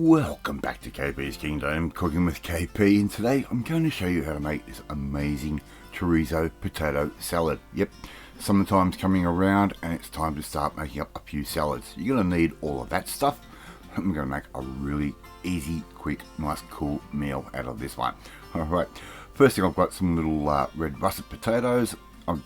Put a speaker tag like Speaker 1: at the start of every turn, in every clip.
Speaker 1: Welcome back to KP's Kingdom, cooking with KP, and today I'm going to show you how to make this amazing chorizo potato salad. Yep, summertime's coming around and it's time to start making up a few salads. You're going to need all of that stuff. I'm going to make a really easy, quick, nice, cool meal out of this one. Alright, first thing, I've got some little red russet potatoes. I'm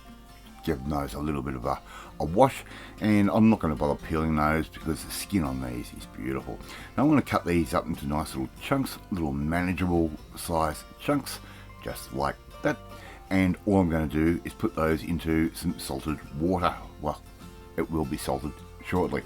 Speaker 1: giving those a little bit of a wash, and I'm not going to bother peeling those because the skin on these is beautiful. Now I'm going to cut these up into nice little chunks, little manageable size chunks, just like that. And all I'm going to do is put those into some salted water. Well, it will be salted shortly.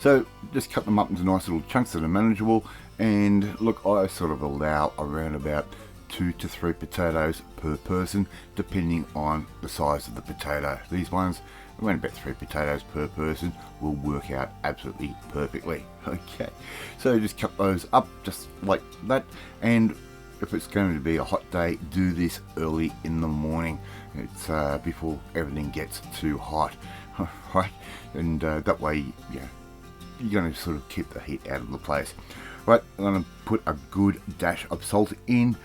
Speaker 1: So just cut them up into nice little chunks that are manageable. And look, I sort of allow around about 2 to 3 potatoes per person, depending on the size of the potato. These ones, around about 3 potatoes per person, will work out absolutely perfectly. Okay, so just cut those up just like that. And if it's going to be a hot day, do this early in the morning. It's before everything gets too hot, right? And that way, yeah, you're going to sort of keep the heat out of the place. Right, I'm going to put a good dash of salt in.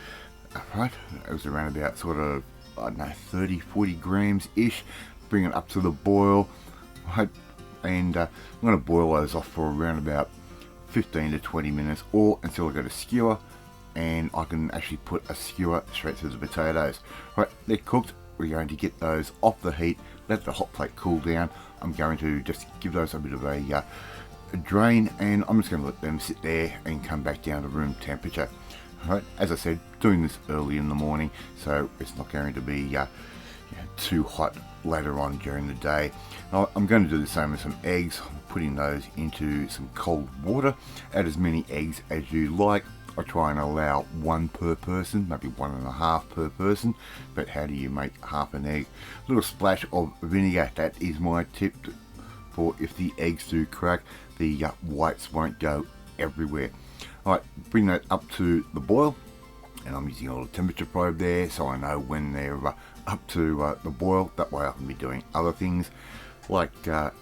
Speaker 1: Right, it was around about sort of, I don't know, 30-40 grams ish. Bring it up to the boil, right, and I'm going to boil those off for around about 15 to 20 minutes, or until I get a skewer and I can actually put a skewer straight through the potatoes. Right, they're cooked. We're going to get those off the heat, let the hot plate cool down. I'm going to just give those a bit of a drain, and I'm just going to let them sit there and come back down to room temperature. Right, as I said, doing this early in the morning, so it's not going to be too hot later on during the day. Now, I'm going to do the same with some eggs. I'm putting those into some cold water. Add as many eggs as you like. I try and allow 1 per person, maybe 1.5 per person. But how do you make half an egg? A little splash of vinegar, that is my tip, for if the eggs do crack, the whites won't go everywhere. Alright, bring that up to the boil, and I'm using a little temperature probe there so I know when they're up to the boil. That way I can be doing other things like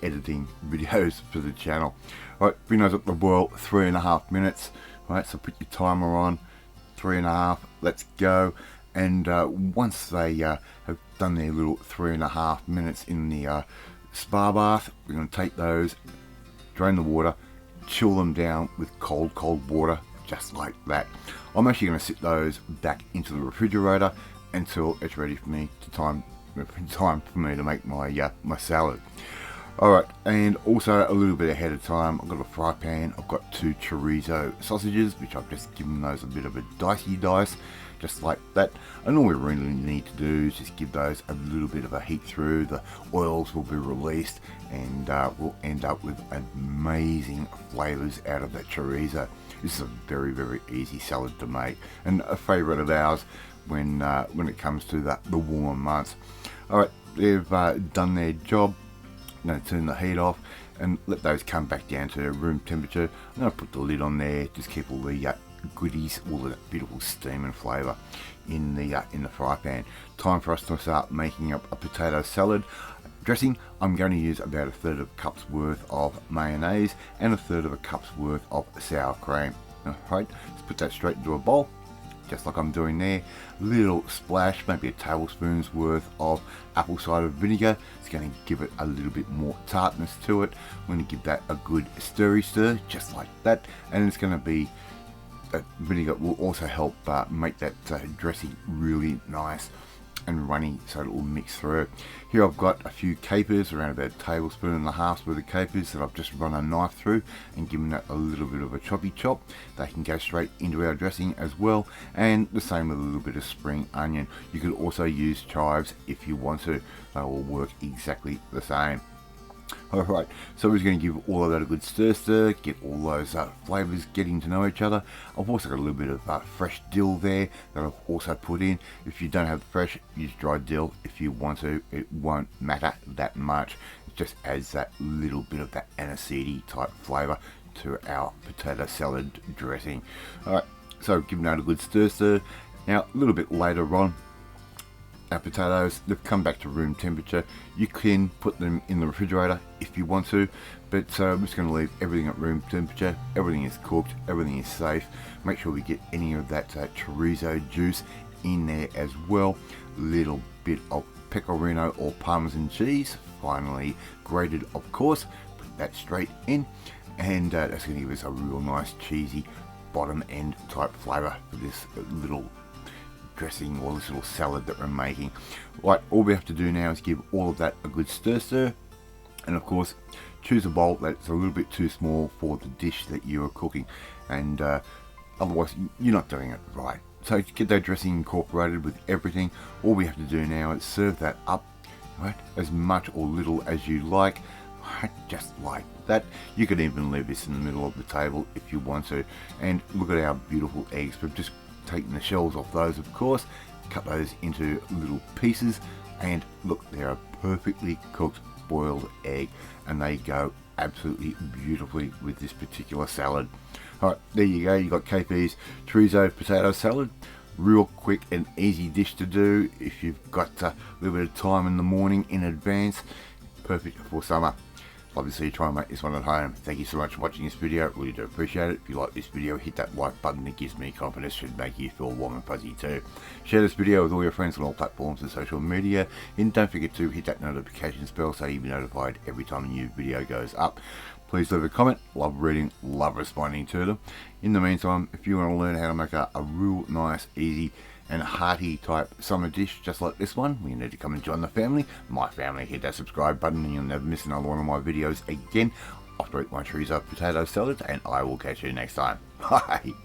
Speaker 1: editing videos for the channel. Alright, bring those up to the boil, 3.5 minutes. Right, so put your timer on, 3.5, let's go. And once they have done their little 3.5 minutes in the spa bath, we're going to take those, drain the water, chill them down with cold water, just like that. I'm actually going to sit those back into the refrigerator until it's ready for me to time for me to make my my salad. Alright, and also a little bit ahead of time, I've got a fry pan. I've got 2 chorizo sausages, which I've just given those a bit of a dicey dice, just like that. And all we really need to do is just give those a little bit of a heat through. The oils will be released, and we'll end up with amazing flavors out of that chorizo. This is a very, very easy salad to make, and a favorite of ours when it comes to the warmer months. Alright, they've done their job. I'm going to turn the heat off and let those come back down to room temperature. I'm going to put the lid on there, just keep all the goodies, all the beautiful steam and flavour in the fry pan. Time for us to start making up a potato salad. Dressing, I'm going to use about 1/3 of a cup's worth of mayonnaise and 1/3 of a cup's worth of sour cream. Alright, let's put that straight into a bowl, just like I'm doing there. Little splash, maybe a tablespoon's worth of apple cider vinegar. It's going to give it a little bit more tartness to it. I'm going to give that a good stir, just like that. And it's going to be, that vinegar will also help make that dressing really nice and runny, so it will mix through. Here I've got a few capers, around about 1.5 tablespoons worth of capers that I've just run a knife through and given that a little bit of a choppy chop. They can go straight into our dressing as well, and the same with a little bit of spring onion. You could also use chives if you want to. They will work exactly the same. Alright, so we're just going to give all of that a good stir, get all those flavours getting to know each other. I've also got a little bit of fresh dill there that I've also put in. If you don't have fresh, use dried dill if you want to. It won't matter that much. It just adds that little bit of that aniseed type flavour to our potato salad dressing. Alright, so giving that a good stir. Now a little bit later on, our potatoes, they've come back to room temperature. You can put them in the refrigerator if you want to, but I'm just going to leave everything at room temperature. Everything is cooked, everything is safe. Make sure we get any of that chorizo juice in there as well. Little bit of pecorino or parmesan cheese, finally grated of course. Put that straight in, and that's going to give us a real nice cheesy bottom end type flavour for this little dressing or this little salad that we're making. Right, all we have to do now is give all of that a good stir, and of course choose a bowl that's a little bit too small for the dish that you are cooking, and otherwise you're not doing it right. So to get that dressing incorporated with everything, all we have to do now is serve that up, right, as much or little as you like, right, just like that. You could even leave this in the middle of the table if you want to. And look at our beautiful eggs. We've just taken the shells off those, of course, cut those into little pieces, and look, they're a perfectly cooked boiled egg, and they go absolutely beautifully with this particular salad. Alright, there you go, you got KP's chorizo potato salad. Real quick and easy dish to do if you've got a little bit of time in the morning in advance. Perfect for summer. Love to see you try and make this one at home. Thank you so much for watching this video, really do appreciate it. If you like this video, hit that like button, it gives me confidence, should make you feel warm and fuzzy too. Share this video with all your friends on all platforms and social media, and don't forget to hit that notification bell so you'll be notified every time a new video goes up. Please leave a comment. Love reading, love responding to them. In the meantime, if you want to learn how to make a real nice, easy and hearty type summer dish just like this one, well, you need to come and join the family, my family. Hit that subscribe button and you'll never miss another one of my videos again. Off to eat my chorizo potato salad, and I will catch you next time. Bye.